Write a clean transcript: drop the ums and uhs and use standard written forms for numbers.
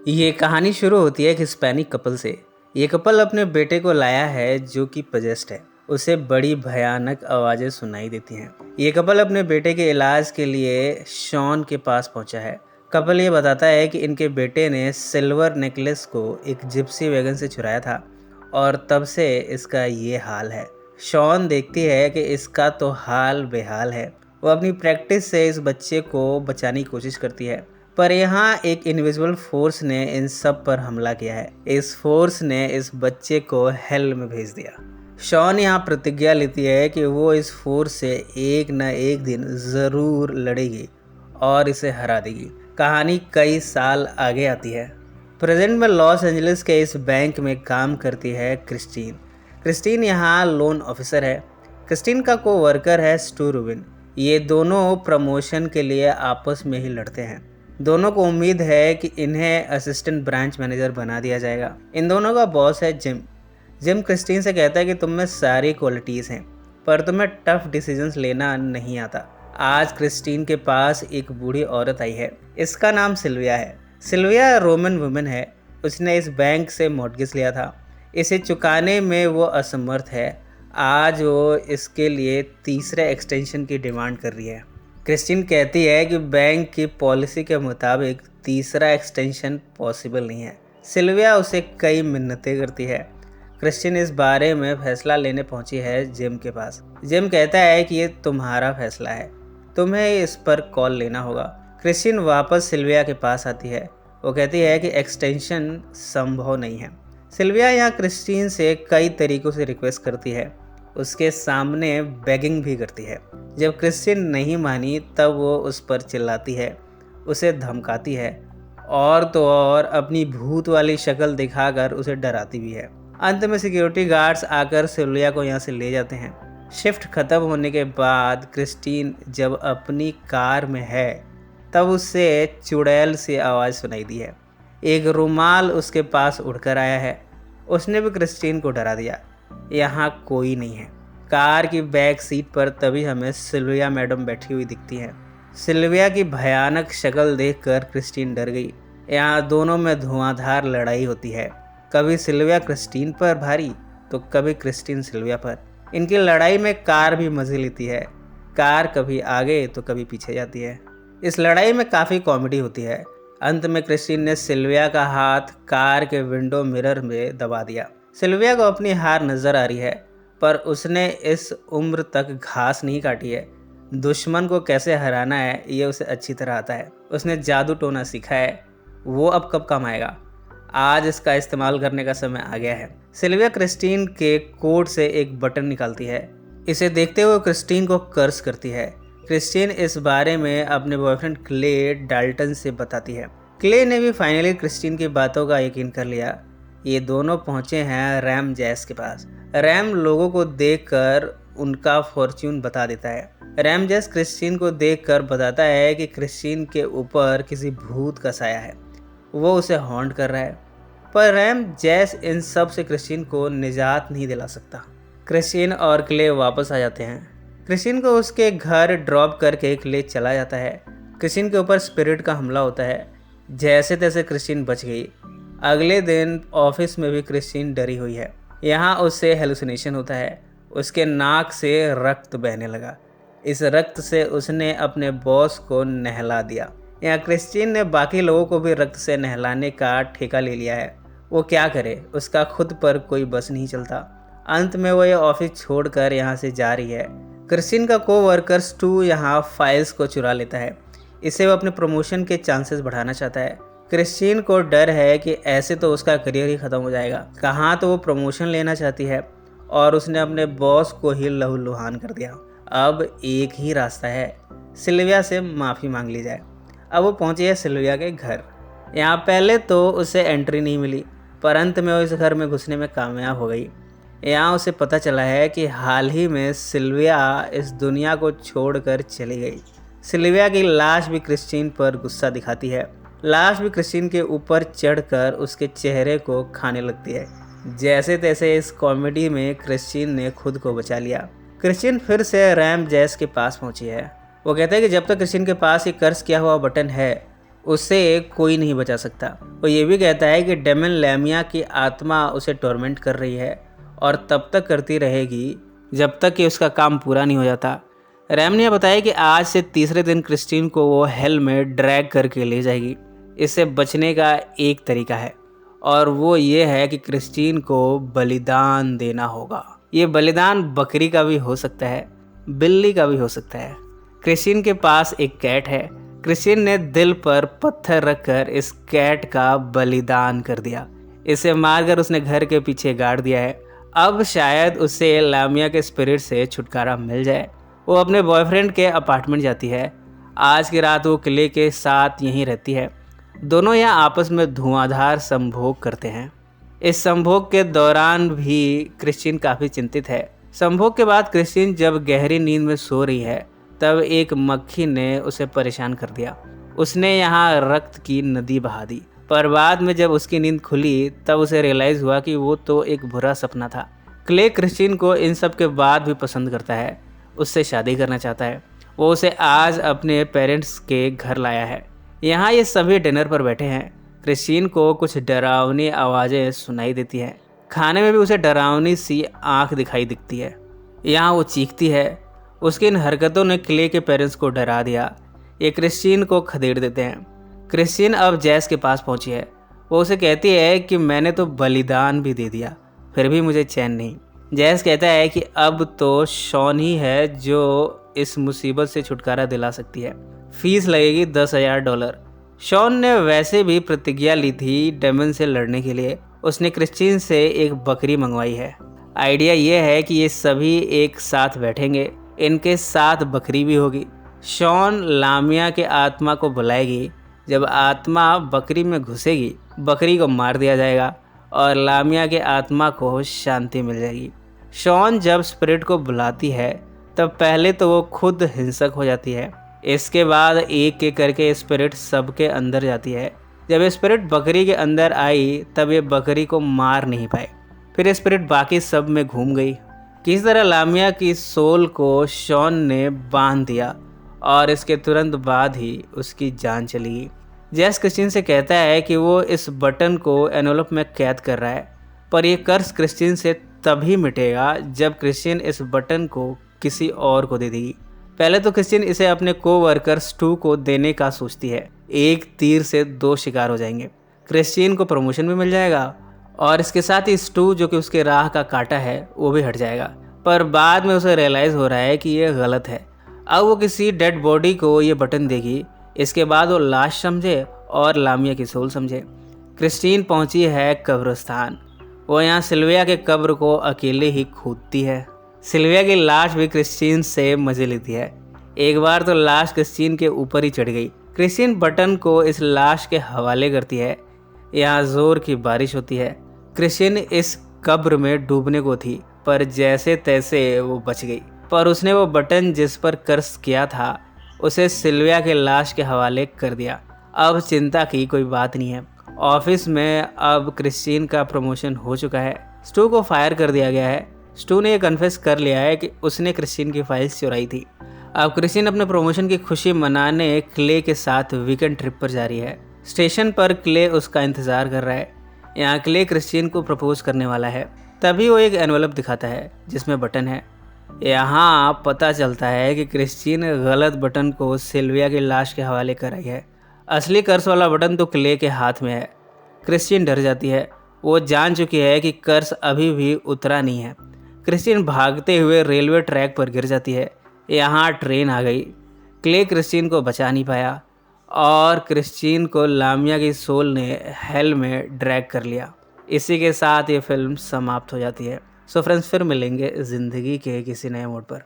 ये कहानी शुरू होती है एक हिस्पैनिक कपल से। ये कपल अपने बेटे को लाया है जो कि पजेस्ड है। उसे बड़ी भयानक आवाज़ें सुनाई देती हैं। ये कपल अपने बेटे के इलाज के लिए शॉन के पास पहुंचा है। कपल ये बताता है कि इनके बेटे ने सिल्वर नेकलेस को एक जिप्सी वैगन से चुराया था और तब से इसका ये हाल है। शॉन देखती है कि इसका तो हाल बेहाल है। वो अपनी प्रैक्टिस से इस बच्चे को बचाने की कोशिश करती है, पर यहाँ एक इनविजिबल फोर्स ने इन सब पर हमला किया है। इस फोर्स ने इस बच्चे को हेल में भेज दिया। शॉन यहाँ प्रतिज्ञा लेती है कि वो इस फोर्स से एक न एक दिन ज़रूर लड़ेगी और इसे हरा देगी। कहानी कई साल आगे आती है। प्रेजेंट में लॉस एंजलिस के इस बैंक में काम करती है क्रिस्टीन। क्रिस्टीन यहाँ लोन ऑफिसर है। क्रिस्टीन का को वर्कर है स्टू रूबिन। ये दोनों प्रमोशन के लिए आपस में ही लड़ते हैं। दोनों को उम्मीद है कि इन्हें असिस्टेंट ब्रांच मैनेजर बना दिया जाएगा। इन दोनों का बॉस है जिम। जिम क्रिस्टीन से कहता है कि तुम में सारी क्वालिटीज़ हैं, पर तुम्हें टफ डिसीजंस लेना नहीं आता। आज क्रिस्टीन के पास एक बूढ़ी औरत आई है। इसका नाम सिल्विया है। सिल्विया रोमन वुमेन है। उसने इस बैंक से मॉर्गेज लिया था। इसे चुकाने में वो असमर्थ है। आज वो इसके लिए तीसरे एक्सटेंशन की डिमांड कर रही है। क्रिस्टीन कहती है कि बैंक की पॉलिसी के मुताबिक तीसरा एक्सटेंशन पॉसिबल नहीं है। सिल्विया उसे कई मिन्नतें करती है। क्रिस्टीन इस बारे में फैसला लेने पहुंची है जिम के पास। जिम कहता है कि ये तुम्हारा फैसला है, तुम्हें इस पर कॉल लेना होगा। क्रिस्टीन वापस सिल्विया के पास आती है। वो कहती है कि एक्सटेंशन संभव नहीं है। सिल्विया यहाँ क्रिस्टीन से कई तरीक़ों से रिक्वेस्ट करती है, उसके सामने बेगिंग भी करती है। जब क्रिस्टीन नहीं मानी तब वो उस पर चिल्लाती है, उसे धमकाती है और तो और अपनी भूत वाली शक्ल दिखाकर उसे डराती भी है। अंत में सिक्योरिटी गार्ड्स आकर सिल्विया को यहाँ से ले जाते हैं। शिफ्ट ख़त्म होने के बाद क्रिस्टीन जब अपनी कार में है तब उससे चुड़ैल सी आवाज़ सुनाई दी है। एक रुमाल उसके पास उड़कर आया है। उसने भी क्रिस्टीन को डरा दिया। यहाँ कोई नहीं है। कार की बैक सीट पर तभी हमें सिल्विया मैडम बैठी हुई दिखती हैं। सिल्विया की भयानक शक्ल देखकर क्रिस्टीन डर गई। यहाँ दोनों में धुआंधार लड़ाई होती है। कभी सिल्विया क्रिस्टीन पर भारी तो कभी क्रिस्टीन सिल्विया पर। इनकी लड़ाई में कार भी मज़े लेती है। कार कभी आगे तो कभी पीछे जाती है। इस लड़ाई में काफ़ी कॉमेडी होती है। अंत में क्रिस्टीन ने सिल्विया का हाथ कार के विंडो मिरर में दबा दिया। सिल्विया को अपनी हार नज़र आ रही है, पर उसने इस उम्र तक घास नहीं काटी है। दुश्मन को कैसे हराना है ये उसे अच्छी तरह आता है। उसने जादू टोना सीखा है। वो अब कब काम आएगा? आज इसका इस्तेमाल करने का समय आ गया है। सिल्विया क्रिस्टीन के कोट से एक बटन निकालती है। इसे देखते हुए क्रिस्टीन को कर्स करती है। क्रिस्टीन इस बारे में अपने बॉयफ्रेंड क्ले डाल्टन से बताती है। क्ले ने भी फाइनली क्रिस्टीन की बातों का यकीन कर लिया। ये दोनों पहुंचे हैं रैम जैस के पास। रैम लोगों को देखकर उनका फॉर्च्यून बता देता है। रैम जैस क्रिस्टीन को देखकर बताता है कि क्रिस्टीन के ऊपर किसी भूत का साया है, वो उसे हॉन्ट कर रहा है। पर रैम जैस इन सब से क्रिस्टीन को निजात नहीं दिला सकता। क्रिस्टीन और क्ले वापस आ जाते हैं। क्रिस्टीन को उसके घर ड्रॉप करके क्ले चला जाता है। क्रिस्टीन के ऊपर स्पिरिट का हमला होता है। जैसे तैसे क्रिस्टीन बच गई। अगले दिन ऑफिस में भी क्रिस्टीन डरी हुई है। यहाँ उससे हेलुसिनेशन होता है। उसके नाक से रक्त बहने लगा। इस रक्त से उसने अपने बॉस को नहला दिया। यहाँ क्रिस्टीन ने बाकी लोगों को भी रक्त से नहलाने का ठेका ले लिया है। वो क्या करे, उसका खुद पर कोई बस नहीं चलता। अंत में वो ये ऑफिस छोड़कर यहाँ से जा रही है। क्रिस्टीन का कोवर्कर स्टू यहाँ फाइल्स को चुरा लेता है। इसे वो अपने प्रमोशन के चांसेस बढ़ाना चाहता है। क्रिस्टीन को डर है कि ऐसे तो उसका करियर ही ख़त्म हो जाएगा। कहाँ तो वो प्रमोशन लेना चाहती है और उसने अपने बॉस को ही लहूलुहान कर दिया। अब एक ही रास्ता है, सिल्विया से माफ़ी मांग ली जाए। अब वो पहुंची है सिल्विया के घर। यहाँ पहले तो उसे एंट्री नहीं मिली, पर अंत में वो इस घर में घुसने में कामयाब हो गई। यहाँ उसे पता चला है कि हाल ही में सिल्विया इस दुनिया को छोड़कर चली गई। सिल्विया की लाश भी क्रिस्टीन पर गुस्सा दिखाती है। लाश भी क्रिस्टीन के ऊपर चढ़कर उसके चेहरे को खाने लगती है। जैसे तैसे इस कॉमेडी में क्रिस्टीन ने खुद को बचा लिया। क्रिस्टीन फिर से रैम जैस के पास पहुंची है। वो कहता है कि जब तक क्रिस्टीन के पास ये कर्स किया हुआ बटन है उसे कोई नहीं बचा सकता। वो ये भी कहता है कि डेमन लैमिया की आत्मा उसे टॉर्मेंट कर रही है और तब तक करती रहेगी जब तक कि उसका काम पूरा नहीं हो जाता। रैम ने बताया कि आज से तीसरे दिन क्रिस्टीन को वो हेल में ड्रैग करके ले जाएगी। इससे बचने का एक तरीका है और वो ये है कि क्रिस्टीन को बलिदान देना होगा। ये बलिदान बकरी का भी हो सकता है, बिल्ली का भी हो सकता है। क्रिस्टीन के पास एक कैट है। क्रिस्टीन ने दिल पर पत्थर रखकर इस कैट का बलिदान कर दिया। इसे मारकर उसने घर के पीछे गाड़ दिया है। अब शायद उसे लामिया के स्पिरिट से छुटकारा मिल जाए। वो अपने बॉयफ्रेंड के अपार्टमेंट जाती है। आज की रात वो क्ले के साथ यहीं रहती है। दोनों यहाँ आपस में धुआंधार संभोग करते हैं। इस संभोग के दौरान भी क्रिस्टीन काफ़ी चिंतित है। संभोग के बाद क्रिस्टीन जब गहरी नींद में सो रही है तब एक मक्खी ने उसे परेशान कर दिया। उसने यहाँ रक्त की नदी बहा दी, पर बाद में जब उसकी नींद खुली तब उसे रियलाइज़ हुआ कि वो तो एक बुरा सपना था। क्ले क्रिस्टीन को इन सब के बाद भी पसंद करता है, उससे शादी करना चाहता है। वो उसे आज अपने पेरेंट्स के घर लाया है। यहाँ ये सभी डिनर पर बैठे हैं। क्रिस्टीन को कुछ डरावनी आवाज़ें सुनाई देती हैं। खाने में भी उसे डरावनी सी आँख दिखाई दिखती है। यहाँ वो चीखती है। उसकी इन हरकतों ने क्ले के पेरेंट्स को डरा दिया। ये क्रिस्टीन को खदेड़ देते हैं। क्रिस्टीन अब जैस के पास पहुंची है। वो उसे कहती है कि मैंने तो बलिदान भी दे दिया, फिर भी मुझे चैन नहीं। जैस कहता है कि अब तो शॉन ही है जो इस मुसीबत से छुटकारा दिला सकती है। फीस लगेगी $10,000। शॉन ने वैसे भी प्रतिज्ञा ली थी डेमन से लड़ने के लिए। उसने क्रिस्टीन से एक बकरी मंगवाई है। आइडिया ये है कि ये सभी एक साथ बैठेंगे, इनके साथ बकरी भी होगी। शॉन लामिया के आत्मा को बुलाएगी। जब आत्मा बकरी में घुसेगी, बकरी को मार दिया जाएगा और लामिया के आत्मा को शांति मिल जाएगी। शॉन जब स्पिरिट को बुलाती है तब पहले तो वो खुद हिंसक हो जाती है। इसके बाद एक एक करके स्पिरिट सबके अंदर जाती है। जब स्पिरिट बकरी के अंदर आई तब ये बकरी को मार नहीं पाए। फिर स्पिरिट बाकी सब में घूम गई। किस तरह लामिया की सोल को शॉन ने बांध दिया और इसके तुरंत बाद ही उसकी जान चली गई। जैस क्रिस्टीन से कहता है कि वो इस बटन को एनवेलप में कैद कर रहा है, पर यह कर्ज क्रिस्टीन से तभी मिटेगा जब क्रिस्टीन इस बटन को किसी और को दे देगी। पहले तो क्रिस्टीन इसे अपने कोवर्कर स्टू को देने का सोचती है। एक तीर से दो शिकार हो जाएंगे। क्रिस्टीन को प्रमोशन भी मिल जाएगा और इसके साथ ही स्टू जो कि उसके राह का कांटा है वो भी हट जाएगा। पर बाद में उसे रियलाइज़ हो रहा है कि ये गलत है। अब वो किसी डेड बॉडी को ये बटन देगी। इसके बाद वो लाश समझे और लामिया की सोल समझे। क्रिस्टीन पहुंची है कब्रिस्तान। वो यहाँ सिल्विया के कब्र को अकेले ही खोदती है। सिल्विया की लाश भी क्रिस्टीन से मजे लेती है। एक बार तो लाश क्रिस्टीन के ऊपर ही चढ़ गई। क्रिस्टीन बटन को इस लाश के हवाले करती है। यहाँ जोर की बारिश होती है। क्रिस्टीन इस कब्र में डूबने को थी, पर जैसे तैसे वो बच गई। पर उसने वो बटन जिस पर कर्ज किया था उसे सिल्विया के लाश के हवाले कर दिया। अब चिंता की कोई बात नहीं है। ऑफिस में अब क्रिस्टीन का प्रमोशन हो चुका है। स्टू को फायर कर दिया गया है। स्टू ने ये कन्फेस कर लिया है कि उसने क्रिस्टीन की फाइल्स चुराई थी। अब क्रिस्टीन अपने प्रमोशन की खुशी मनाने क्ले के साथ वीकेंड ट्रिप पर जा रही है। स्टेशन पर क्ले उसका इंतज़ार कर रहा है। यहाँ क्ले क्रिस्टीन को प्रपोज करने वाला है। तभी वो एक एनवेलप दिखाता है जिसमें बटन है। यहाँ पता चलता है कि क्रिस्टीन गलत बटन को सिल्विया की लाश के हवाले कर रही है। असली कर्स वाला बटन तो क्ले के हाथ में है। क्रिस्टीन डर जाती है। वो जान चुकी है कि कर्स अभी भी उतरा नहीं है। क्रिस्टीन भागते हुए रेलवे ट्रैक पर गिर जाती है। यहाँ ट्रेन आ गई। क्ले क्रिस्टीन को बचा नहीं पाया और क्रिस्टीन को लामिया की सोल ने हेल में ड्रैग कर लिया। इसी के साथ ये फिल्म समाप्त हो जाती है। सो फ्रेंड्स, फिर मिलेंगे ज़िंदगी के किसी नए मोड़ पर।